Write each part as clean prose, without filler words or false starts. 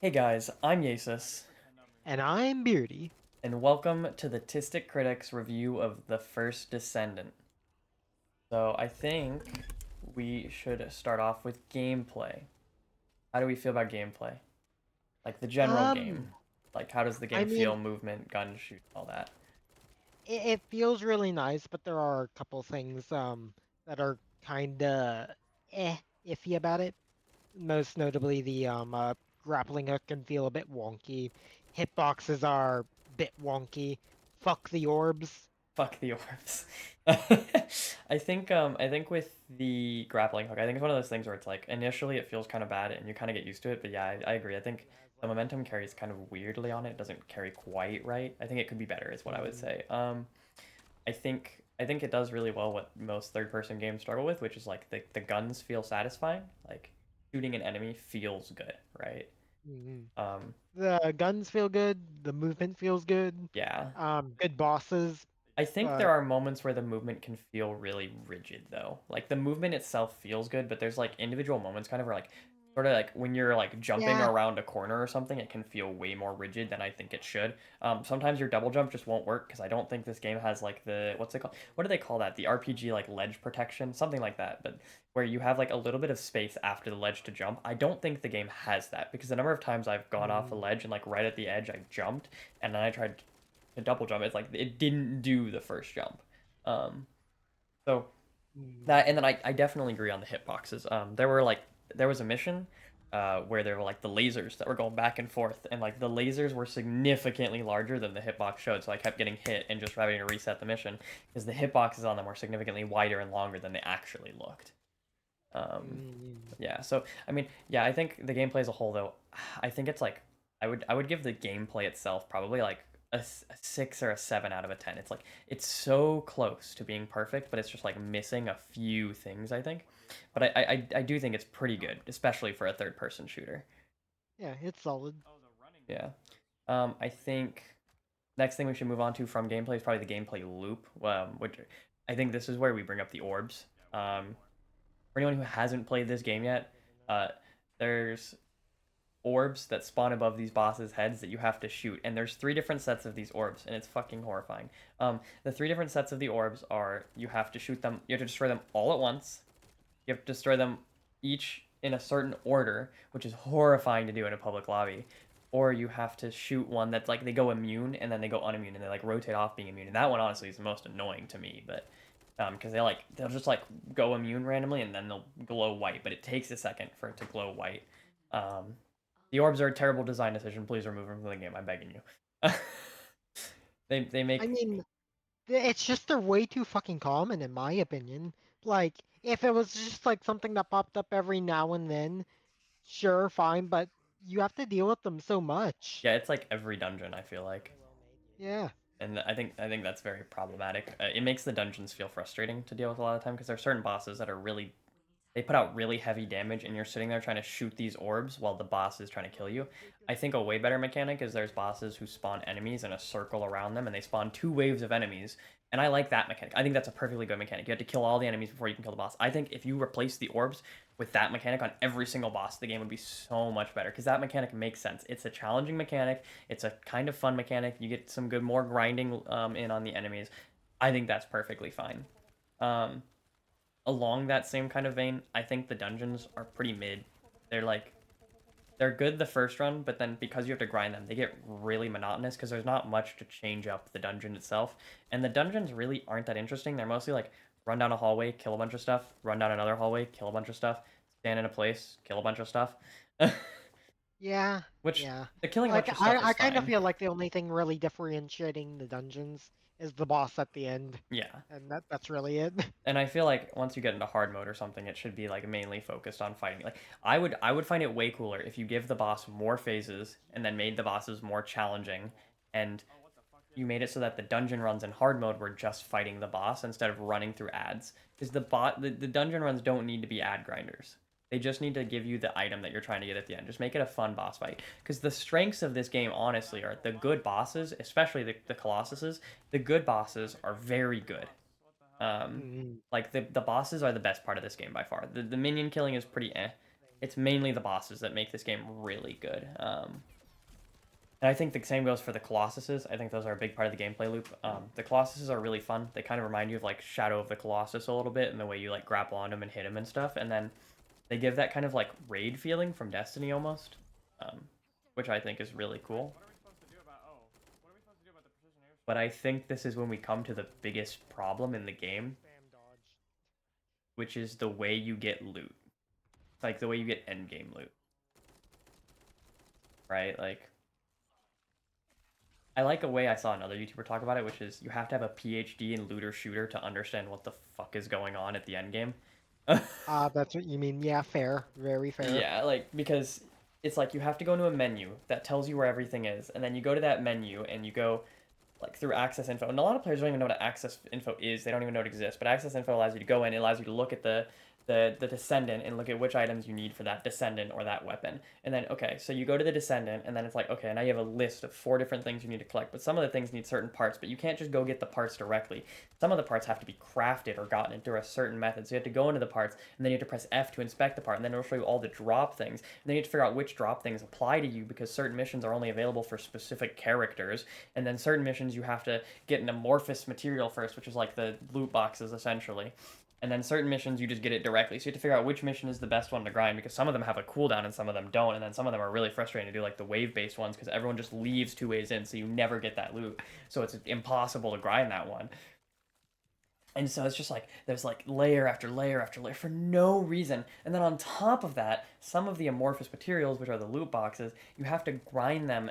Hey guys, I'm Yasis, And I'm Beardy. and welcome to the Tistic Critics review of the first Descendant. So I think we should start off with gameplay. How do we feel about gameplay? Like the general game. Um, Like how does the I game mean, feel, movement, gun, shoot, all that? it feels really nice, but there are a couple things that are kinda iffy about it. Most notably, the grappling hook can feel a bit wonky. Hitboxes are a bit wonky. Fuck the orbs. Fuck the orbs. I think with the grappling hook, I think it's one of those things where it's like initially it feels kind of bad and you kind of get used to it, but yeah, I agree. I think the momentum carries kind of weirdly on it. It doesn't carry quite right. I think it could be better is what I would Mm, say. I think it does really well what most third person games struggle with, which is like the guns feel satisfying. Like shooting an enemy feels good, right? mm. Um, The guns feel good. The movement feels good. yeah. Good bosses, I think there but are moments where the movement can feel really rigid though. Like the movement itself feels good, but there's like individual moments kind of where like sort of like when you're like jumping yeah, around a corner or something, it can feel way more rigid than I think it should. Sometimes your double jump just won't work because I don't think this game has like the what's it called? What do they call that? The RPG like ledge protection, something like that. But where you have like a little bit of space after the ledge to jump. I don't think the game has that because the number of times I've gone off a mm, ledge and like right at the edge I jumped and then I tried to double jump. It's like it didn't do the first jump. Um, so that and mm. then I definitely agree on the hitboxes. There was a mission where there were like the lasers that were going back and forth, and like the lasers were significantly larger than the hitbox showed. So I kept getting hit and just having to reset the mission because the hitboxes on them were significantly wider and longer than they actually looked. Um, Mm. yeah. So I mean, yeah, I think the gameplay as a whole, though, I think it's like I would give the gameplay itself probably like a 6 or a 7 out of a 10. It's like it's so close to being perfect, but it's just like missing a few things. I think, but I do think it's pretty good, especially for a third person shooter. Yeah, it's solid. Yeah. I think next thing we should move on to from gameplay is probably the gameplay loop, which I think this is where we bring up the orbs. For anyone who hasn't played this game yet, uh, there's orbs that spawn above these bosses' heads that you have to shoot, and there's three different sets of these orbs, and it's fucking horrifying. The three different sets of the orbs are you have to shoot them, you have to destroy them all at once. You have to destroy them each in a certain order, which is horrifying to do in a public lobby. Or you have to shoot one that's like they go immune and then they go unimmune and they like rotate off being immune. And that one honestly is the most annoying to me, but because they'll just like go immune randomly and then they'll glow white, but it takes a second for it to glow white. Um, the orbs are a terrible design decision. Please remove them from the game. I'm begging you. They I make mean, it's just they're way too fucking common in my opinion. Like, if it was just like something that popped up every now and then, sure, fine, but you have to deal with them so much. yeah, it's like every dungeon. I feel like. Yeah. And I think that's very problematic. It makes the dungeons feel frustrating to deal with a lot of the time because there are certain bosses that are really they put out really heavy damage and you're sitting there trying to shoot these orbs while the boss is trying to kill you. I think a way better mechanic is there's bosses who spawn enemies in a circle around them and they spawn two waves of enemies. And I like that mechanic. I think that's a perfectly good mechanic. You have to kill all the enemies before you can kill the boss. I think if you replace the orbs with that mechanic on every single boss, the game would be so much better because that mechanic makes sense. It's a challenging mechanic. It's a kind of fun mechanic. You get some good more grinding in on the enemies. I think that's perfectly fine. Um, Along that same kind of vein, I think the dungeons are pretty mid. They're like they're good the first run, but then because you have to grind them, they get really monotonous because there's not much to change up the dungeon itself. And the dungeons really aren't that interesting. They're mostly like run down a hallway, kill a bunch of stuff, run down another hallway, kill a bunch of stuff, stand in a place, kill a bunch of stuff. Yeah. Which Yeah. the killing a Like, bunch of stuff I is kind of fine. feel like the only thing really differentiating the dungeons is the boss at the end. Yeah. And that's really it. And I feel like once you get into hard mode or something, it should be like mainly focused on fighting. Like I would find it way cooler if you give the boss more phases and then made the bosses more challenging and you made it so that the dungeon runs in hard mode were just fighting the boss instead of running through ads. Because the dungeon runs don't need to be ad grinders. They just need to give you the item that you're trying to get at the end. Just make it a fun boss fight. Because the strengths of this game, honestly, are the good bosses, especially the Colossuses. The good bosses are very good. Um, Mm. like the bosses are the best part of this game by far. The minion killing is pretty eh. It's mainly the bosses that make this game really good. And I think the same goes for the Colossuses. I think those are a big part of the gameplay loop. The Colossuses are really fun. They kind of remind you of like Shadow of the Colossus a little bit, in the way you like grapple on them and hit them and stuff. And then they give that kind of like raid feeling from Destiny almost, um, which I think is really cool. But I think this is when we come to the biggest problem in the game, Spam dodge. which is the way you get loot, like the way you get endgame loot, right? Like, I like a way I saw another YouTuber talk about it, which is you have to have a PhD in looter shooter to understand what the fuck is going on at the end game. That's what you mean. Yeah, fair. Very fair. Yeah, like, because it's like you have to go into a menu that tells you where everything is, and then you go to that menu and you go like through access info. And a lot of players don't even know what access info is. They don't even know it exists. But access info allows you to go in. It allows you to look at the Descendant and look at which items you need for that Descendant or that weapon. And then, okay, so you go to the Descendant, and then it's like, okay, now you have a list of 4 different things you need to collect. But some of the things need certain parts, but you can't just go get the parts directly. Some of the parts have to be crafted or gotten through a certain method. So you have to go into the parts, and then you have to press F to inspect the part, and then it'll show you all the drop things. And then you have to figure out which drop things apply to you, because certain missions are only available for specific characters. And then certain missions you have to get an amorphous material first, which is like the loot boxes essentially. And then certain missions you just get it directly. So you have to figure out which mission is the best one to grind, because some of them have a cooldown and some of them don't. And then some of them are really frustrating to do, like the wave-based ones, because everyone just leaves 2 ways in, so you never get that loot. So it's impossible to grind that one. And so it's just like there's like layer after layer after layer for no reason. And then on top of that, some of the amorphous materials, which are the loot boxes, you have to grind them.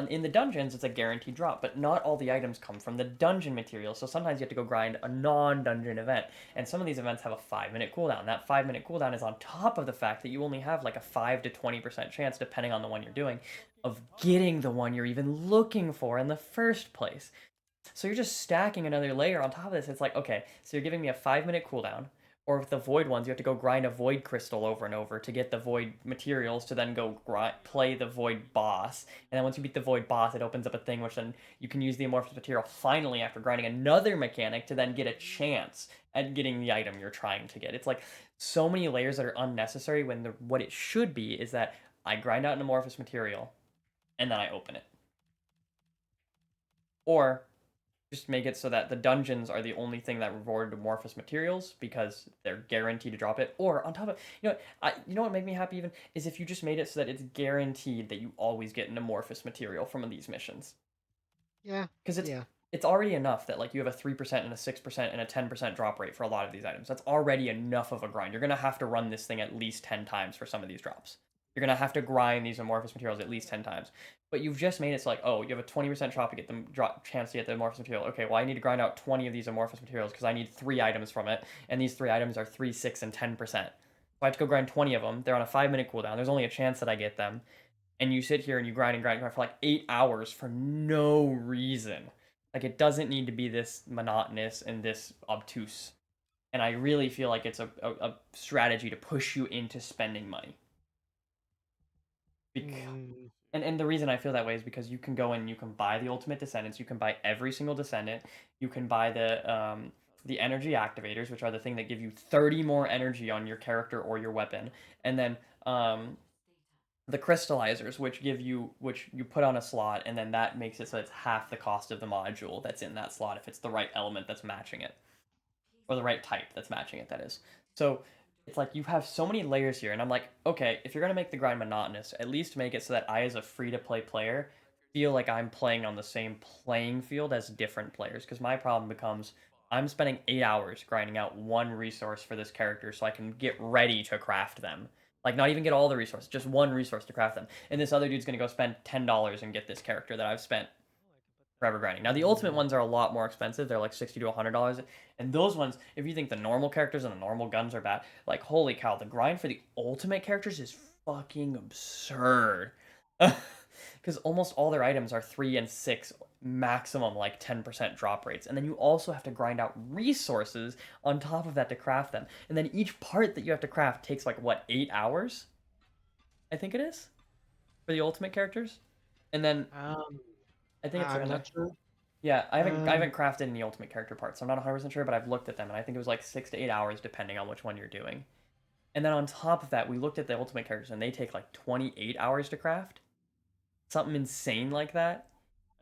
In the dungeons, it's a guaranteed drop, but not all the items come from the dungeon material. So sometimes you have to go grind a non-dungeon event, and some of these events have a 5-minute cooldown. That 5-minute cooldown is on top of the fact that you only have like a 5 to 20% chance, depending on the one you're doing, of getting the one you're even looking for in the first place. So you're just stacking another layer on top of this. It's like, okay, so you're giving me a 5-minute cooldown, or with the void ones, you have to go grind a void crystal over and over to get the void materials to then go play the void boss. And then once you beat the void boss, it opens up a thing which then you can use the amorphous material finally after grinding another mechanic to then get a chance at getting the item you're trying to get. It's like so many layers that are unnecessary, when what it should be is that I grind out an amorphous material and then I open it. Or just make it so that the dungeons are the only thing that reward amorphous materials, because they're guaranteed to drop it. Or on top of, you know what made me happy even is if you just made it so that it's guaranteed that you always get an amorphous material from these missions. Yeah. Because Yeah. it's already enough that like you have a 3% and a 6% and a 10% drop rate for a lot of these items. That's already enough of a grind. You're gonna have to run this thing at least 10 times for some of these drops. You're gonna have to grind these amorphous materials at least 10 times. But you've just made it so like, oh, you have a 20% chance to get the chance to get the amorphous material. Okay, well I need to grind out 20 of these amorphous materials because I need 3 items from it, and these 3 items are 3, 6, and 10%. So I have to go grind 20 of them. They're on a 5-minute cooldown. There's only a chance that I get them. And you sit here and you grind and grind and grind for like 8 hours for no reason. Like, it doesn't need to be this monotonous and this obtuse. And I really feel like it's a strategy to push you into spending money. Mm, And the reason I feel that way is because you can go and you can buy the ultimate descendants, you can buy every single descendant, you can buy the energy activators, which are the thing that give you 30 more energy on your character or your weapon, and then the crystallizers, which you put on a slot, and then that makes it so it's half the cost of the module that's in that slot if it's the right element that's matching it, or the right type that's matching it, that is. So it's like you have so many layers here, and I'm like, okay, if you're gonna make the grind monotonous, at least make it so that I, as a free to play player, feel like I'm playing on the same playing field as different players. Because my problem becomes I'm spending 8 hours grinding out one resource for this character so I can get ready to craft them. Like, not even get all the resources, just one resource to craft them. And this other dude's gonna go spend $10 and get this character that I've spent forever grinding. Now the ultimate mm, ones are a lot more expensive. They're like $60 to $100, and those ones, if you think the normal characters and the normal guns are bad, like holy cow, the grind for the ultimate characters is fucking absurd. Because almost all their items are 3 and 6 maximum, like 10% drop rates, and then you also have to grind out resources on top of that to craft them, and then each part that you have to craft takes like what, 8 hours, I think it is, for the ultimate characters. And then um, I think it's I'm around there. not sure. Yeah, I Um, haven't crafted any ultimate character parts, so I'm not 100% sure, but I've looked at them, and I think it was like 6 to 8 hours depending on which one you're doing. And then on top of that, we looked at the ultimate characters, and they take like 28 hours to craft, something insane like that.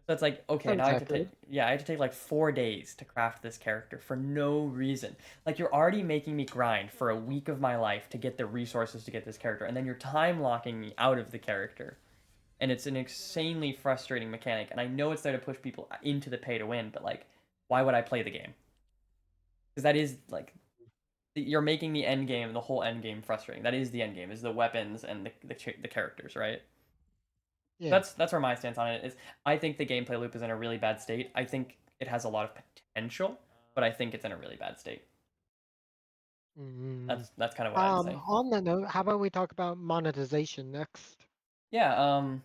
So it's like, okay, now Sounds I have to take, accurate. yeah, I have to take like 4 days to craft this character for no reason. Like, you're already making me grind for a week of my life to get the resources to get this character, and then you're time locking me out of the character. And it's an insanely frustrating mechanic. And I know it's there to push people into the pay to win, but like, why would I play the game? Because that is like, you're making the end game, the whole end game, frustrating. That is the end game, is the weapons and the characters, right? Yeah. That's where my stance on it is. I think the gameplay loop is in a really bad state. I think it has a lot of potential, but I think it's in a really bad state. Mm. That's kind of what I'd say. On that note, how about we talk about monetization next? Yeah. Or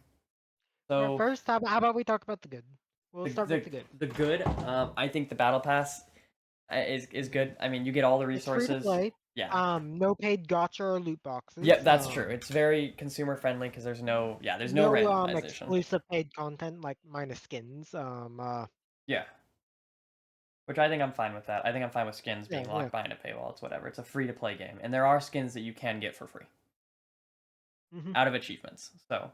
So first, how about we talk about the good? We'll the start with the the good. the good. I think the battle pass is Mhm. good. I mean, you get all the It's free to resources. play. Yeah. No paid gotcha or loot Yep, boxes. that's true. It's very consumer friendly because there's no No randomization. exclusive paid content like minus skins. Yeah. Which I think I'm fine with that. I think I'm fine with skins Yeah, being yeah. locked behind a paywall. It's whatever. It's a free to play game, and there are skins that you can get for free Hmm. out of achievements. So,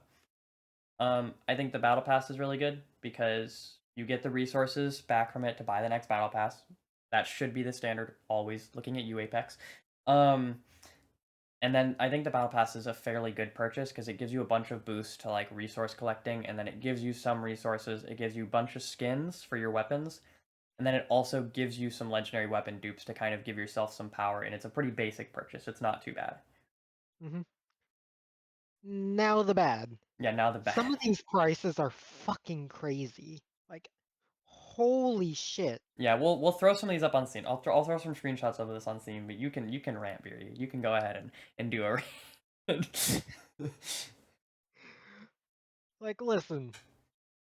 I think the battle pass is really good because you get the resources back from it to buy the next battle pass. That should be the standard. Always looking at you, Apex. Um, and then I think the battle pass is a fairly good purchase because it gives you a bunch of boosts to like resource collecting, and then it gives you some resources. It gives you a bunch of skins for your weapons, and then it also gives you some legendary weapon dupes to kind of give yourself some power. And it's a pretty basic purchase. It's not too bad. Hmm. Now the bad. Yeah. Now the Some bad. of these prices are fucking crazy. Like, holy shit. Yeah, we'll throw some of these up on scene. I'll throw some screenshots of this on scene, but you can rant, Beery. You can go ahead and do a rant. Like, listen,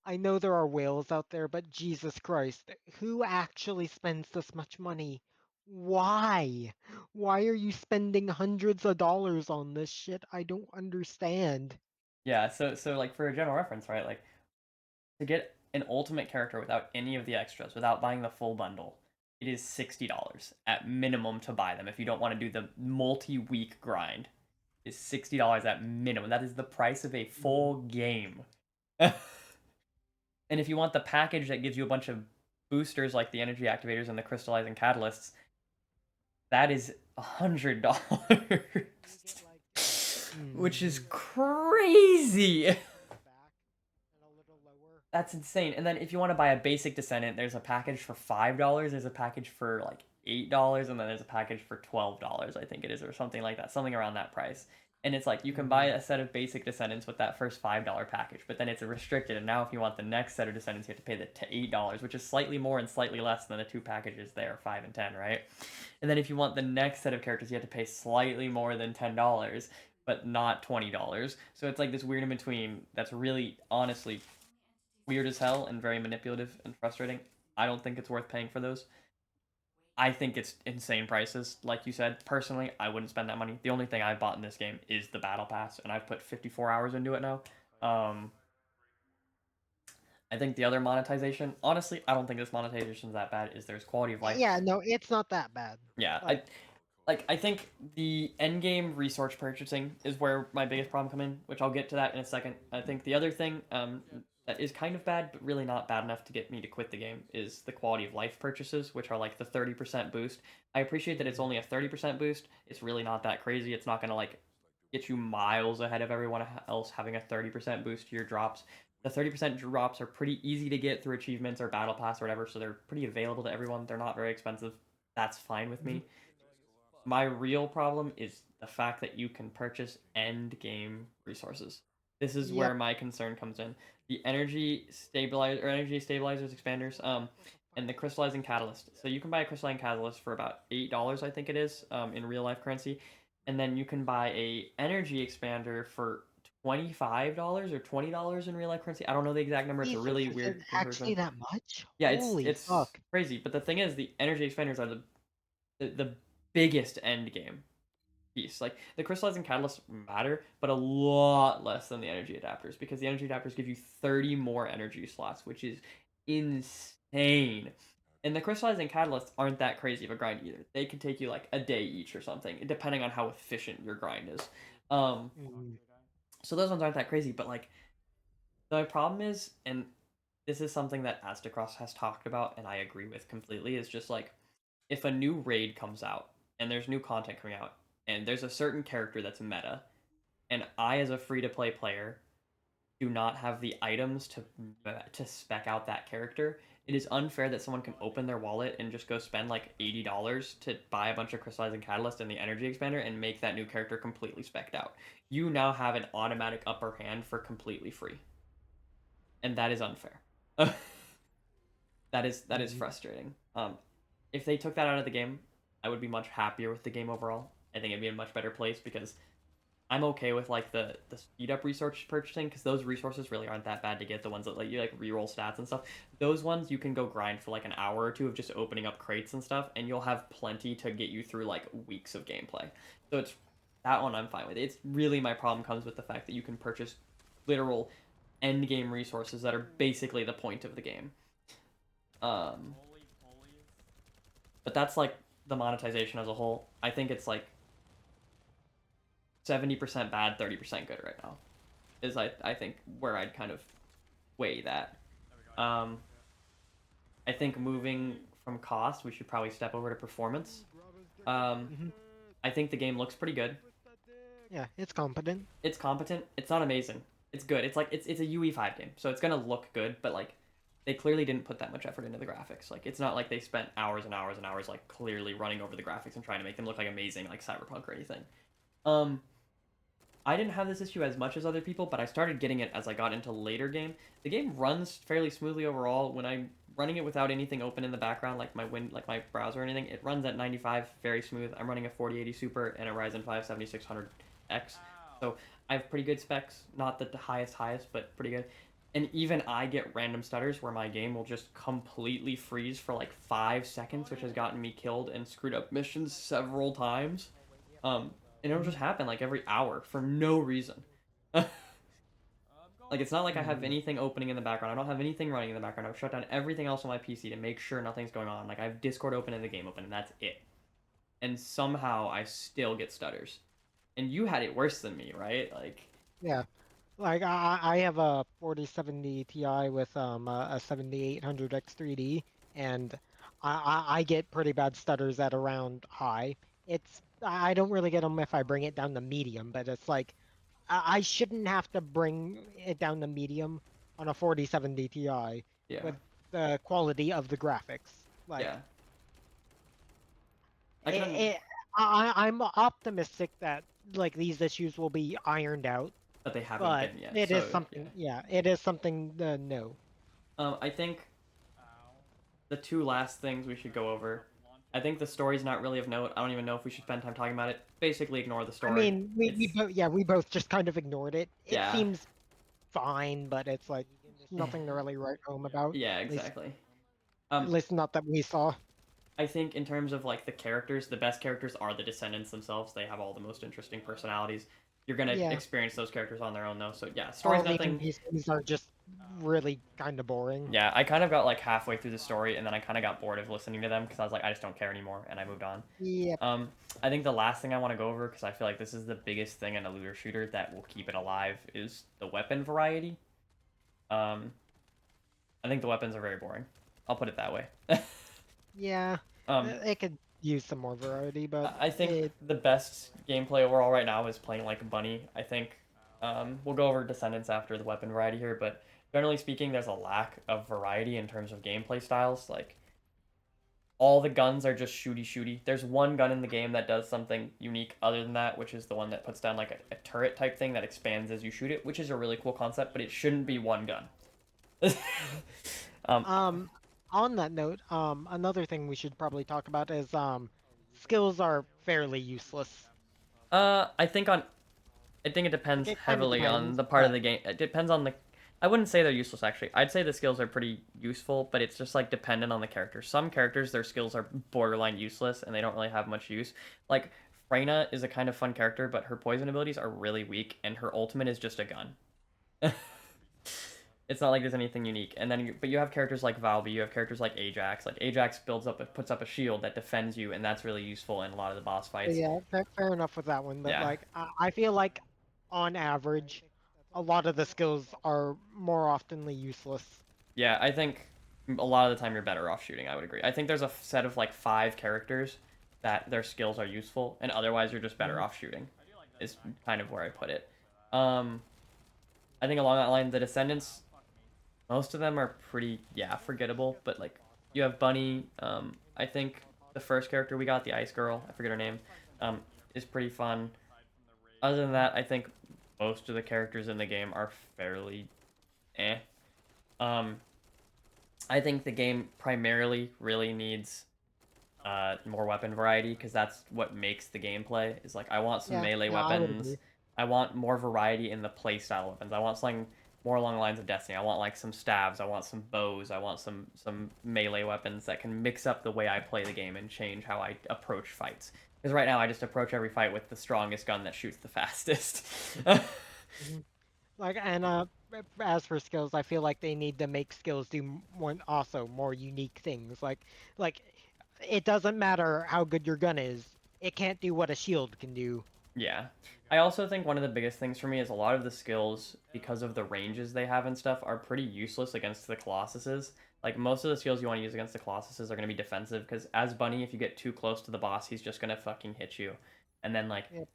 I know there are whales out there, but Jesus Christ, who actually spends this much money? Why? Why are you spending hundreds of dollars on this shit? I don't understand. Yeah, so like for a general reference, right? Like to get an ultimate character without any of the extras, without buying the full bundle, it is $60 at minimum to buy them. If you don't want to do the multi-week grind, is $60 at minimum. That is the price of a Mhm. full game. And if you want the package that gives you a bunch of boosters like the energy activators and the crystallizing catalysts, that is $100, You get like which is crazy. back and a little lower. That's insane. And then if you want to buy a basic Descendant, there's a package for $5. There's a package for like $8, and then there's a package for $12, I think it is, or something like that, something around that price. And it's like you can buy Mhm. a set of basic Descendants with that first $5 package, but then it's restricted. And now if you want the next set of Descendants, you have to pay the $8, which is slightly more and slightly less than the two packages there, 5 and 10, right? And then if you want the next set of characters, you have to pay slightly more than $10, but not $20. So it's like this weird in between that's really honestly weird as hell and very manipulative and frustrating. I don't think it's worth paying for those. I think it's insane prices. Like you said, personally, I wouldn't spend that money. The only thing I've bought in this game is the battle pass, and I've put 54 hours into it now. Um, I think the other monetization, honestly, I don't think this monetization is that bad. Is there's quality of life? Yeah, no, it's not that bad. Yeah, Like, I think the end game resource purchasing is where my biggest problem come in, which I'll get to that in a second. I think the other thing that is kind of bad, but really not bad enough to get me to quit the game, is the quality of life purchases, which are like the 30% boost. I appreciate that it's mhm, only a 30% boost. It's really not that crazy. It's not gonna like get you miles ahead of everyone else having a 30% boost to your drops. The 30% drops are pretty easy to get through achievements or battle pass or whatever, so they're pretty available to everyone. They're not very expensive. That's fine with mhm. me. My real problem is the fact that you can purchase end game resources. This is Yep. where my concern comes in. The energy stabilizers expanders, What the fuck and the is this? crystallizing catalyst. So you can buy a crystallizing catalyst for about $8, I think it is, in real life currency, and then you can buy a energy expander for $25 or $20 in real life currency. I don't know the exact number. It's a Jesus, really is it weird actually conversion. that much? Yeah, Holy it's fuck. crazy. But the thing is, the energy expanders are the biggest end game piece. Like the crystallizing catalysts matter, but a lot less than the energy adapters because the energy adapters give you 30 more energy slots, which is insane. And the crystallizing catalysts aren't that crazy of a grind either. They could take you like a day each or something, depending on how efficient your grind is. Um, Mm, so those ones aren't that crazy, but like the problem is, and this is something that Astacross has talked about, and I agree with completely, is just like if a new raid comes out and there's new content coming out, and there's a certain character that's meta, and I as a free to play player do not have the items to spec out that character, it is unfair that someone can open their wallet and just go spend like $80 to buy a bunch of crystallizing catalyst and the energy expander and make that new character completely specced out. You now have an automatic upper hand for completely free, and that is unfair. That is mm, frustrating. If they took that out of the game, I would be much happier with the game overall. I think it'd be in a much better place because I'm okay with like the speed up resource purchasing because those resources really aren't that bad to get. The ones that let you like reroll stats and stuff. Those ones you can go grind for like an hour or two of just opening up crates and stuff, and you'll have plenty to get you through like weeks of gameplay. So it's that one I'm fine with. It's really my problem comes with the fact that you can purchase literal end game resources that are basically the point of the game. Um, but that's like the monetization as a whole. I think it's like 70% bad, 30% good right now. Is I think where I'd kind of weigh that. Um, I think moving from cost, we should probably step over to performance. Um, mhm. I think the game looks pretty good. Yeah, it's competent. It's competent. It's not amazing. It's good. It's like it's a UE5 game, so it's gonna look good. But like, they clearly didn't put that much effort into the graphics. Like, it's not like they spent hours and hours and hours like clearly running over the graphics and trying to make them look like amazing, like Cyberpunk or anything. Um, I didn't have this issue as much as other people, but I started getting it as I got into later game. The game runs fairly smoothly overall. When I'm running it without anything open in the background, like my browser or anything, it runs at 95, very smooth. I'm running a 4080 Super and a Ryzen 5 7600X, so I have pretty good specs. Not the highest, but pretty good. And even I get random stutters where my game will just completely freeze for like 5 seconds, which has gotten me killed and screwed up missions several times. Um, and it'll Mhm, just happen like every hour for no reason. Like it's not like I have mm. anything opening in the background. I don't have anything running in the background. I've shut down everything else on my PC to make sure nothing's going on. Like I have Discord open and the game open, and that's it. And somehow I still get stutters. And you had it worse than me, right? Like, Yeah, like I have a 4070 Ti with a 7800 X3D, and I get pretty bad stutters at around high. I don't really get them if I bring it down to medium, but it's like I shouldn't have to bring it down to medium on a 4070 Ti yeah, with the quality of the graphics. Like yeah. I can, it, I'm optimistic that like these issues will be ironed out, but they haven't but been yet. it is So yeah. something. Yeah, it is something to know. I think the two last things we should go over. I think the story's not really of note. I don't even know if we should spend time talking about it. Basically, ignore the I story. mean, It's we both just kind of ignored it. It yeah, seems fine, but it's like nothing to really write home about. yeah, At least, exactly. at Um, least not that we saw. I think in terms of like the characters, the best characters are the Descendants themselves. They have all the most interesting personalities. You're gonna Yeah, experience those characters on their own though. So yeah, story's all the nothing. NPCs are just really kind of boring. Yeah, I kind of got like halfway through the story and then I kind of got bored of listening to them because I was like, I just don't care anymore, and I moved on. Yep. Um, I think the last thing I want to go over because I feel like this is the biggest thing in a looter shooter that will keep it alive is the weapon variety. Um, I think the weapons are very boring. I'll put it that way. Yeah, um, it could use some more variety, but I think it. the best gameplay overall right now is playing like a bunny. I think we'll go over Descendants after the weapon variety here, but generally speaking, there's a lack of variety in terms of gameplay styles. Like all the guns are just shooty shooty. There's one gun in the game that does something unique other than that, which is the one that puts down like a turret type thing that expands as you shoot it, which is a really cool concept, but it shouldn't be one gun. Mhm. um, Um, on that note, another thing we should probably talk about is skills are fairly useless. I think on I think it Like depends it kind of heavily on depends, the part of but the game. It depends on the. I wouldn't say they're useless actually. I'd say the skills are pretty useful, but it's just like dependent on the character. Some characters, their skills are borderline useless and they don't really have much use. Like Freyna is a kind of fun character, but her poison abilities are really weak, and her ultimate is just a gun. It's not like there's anything unique. And then, but you have characters like Valby, you have characters like Ajax. Like Ajax puts up a shield that defends you, and that's really useful in a lot of the boss But fights. yeah, fair enough with that one. But Yeah, like, I feel like on average, a lot of the skills are more oftenly useless. yeah. I think a lot of the time you're better off shooting. I would agree. I think there's a set of like 5 characters that their skills are useful, and otherwise you're just better Mhm. off shooting. Is kind of where I put it. Um, I think along that line, the Descendants, most of them are pretty, yeah, forgettable. But like you have Bunny. I think the first character we got, the Ice Girl, I forget her name, um, is pretty fun. Other than that, I think most of the characters in the game are fairly eh. Um, I think the game primarily really needs more weapon variety because that's what makes the gameplay. Is like I want some Yeah, melee yeah, I would weapons. agree. I want more variety in the playstyle weapons. I want something more along the lines of Destiny. I want like some stabs. I want some bows. I want some melee weapons that can mix up the way I play the game and change how I approach fights. Because right now I just approach every fight with the strongest gun that shoots the fastest. Mhm. Like, and as for skills, I feel like they need to make skills do more, also more unique things. Like it doesn't matter how good your gun is, it can't do what a shield can do. Yeah. I also think one of the biggest things for me is a lot of the skills, because of the ranges they have and stuff, are pretty useless against the Colossuses. Like, most of the skills you want to use against the Colossuses are going to be defensive, because as Bunny, if you get too close to the boss, he's just going to fucking hit you. And then, Yep.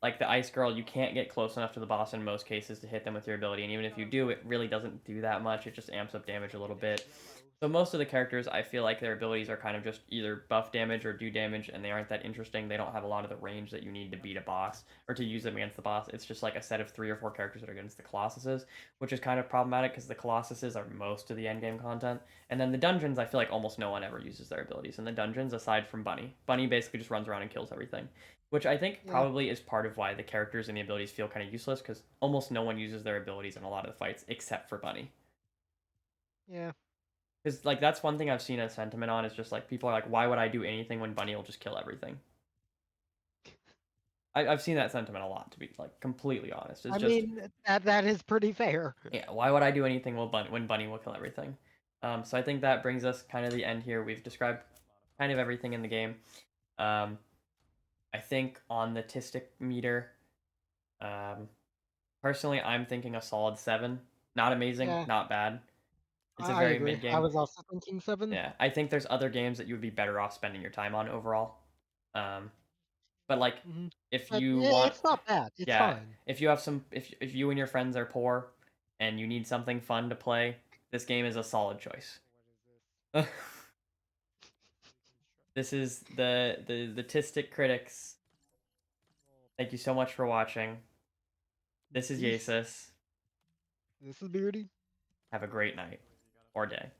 like the Ice Girl, you can't get close enough to the boss in most cases to hit them with your ability, and even if you do, it really doesn't do that much. It just amps up damage a little bit. So most of the characters, I feel like their abilities are kind of just either buff damage or do damage, and they aren't that interesting. They don't have a lot of the range that you need to beat a boss or to use them against the boss. It's just like a set of 3 or 4 characters that are against the Colossuses, which is kind of problematic because the Colossuses are most of the endgame content. And then the dungeons, I feel like almost no one ever uses their abilities in the dungeons aside from Bunny. Bunny basically just runs around and kills everything, which I think Yeah, probably is part of why the characters and the abilities feel kind of useless because almost no one uses their abilities in a lot of the fights except for Bunny. yeah. Because like that's one thing I've seen a sentiment on is just like people are like, why would I do anything when Bunny will just kill everything? I've seen that sentiment a lot, to be like completely honest. It's I just, mean, that is pretty fair. yeah, why would I do anything when Bunny will kill everything? So I think that brings us kind of the end here. We've described kind of everything in the game. Um, I think on the Tistic meter, um, personally, I'm thinking a solid 7. Not amazing, Yeah, not bad. It's a I very agree. mid I game. was also thinking 7. Yeah, I think there's other games that you would be better off spending your time on overall. Um, but like, Hmm. if But you want, it's not bad. It's yeah, fine. if you have some, if you and your friends are poor and you need something fun to play, this game is a solid choice. This is the Tistic Critics. Thank you so much for watching. This is Peace. Yasus. This is Beardy. Have a great night or day.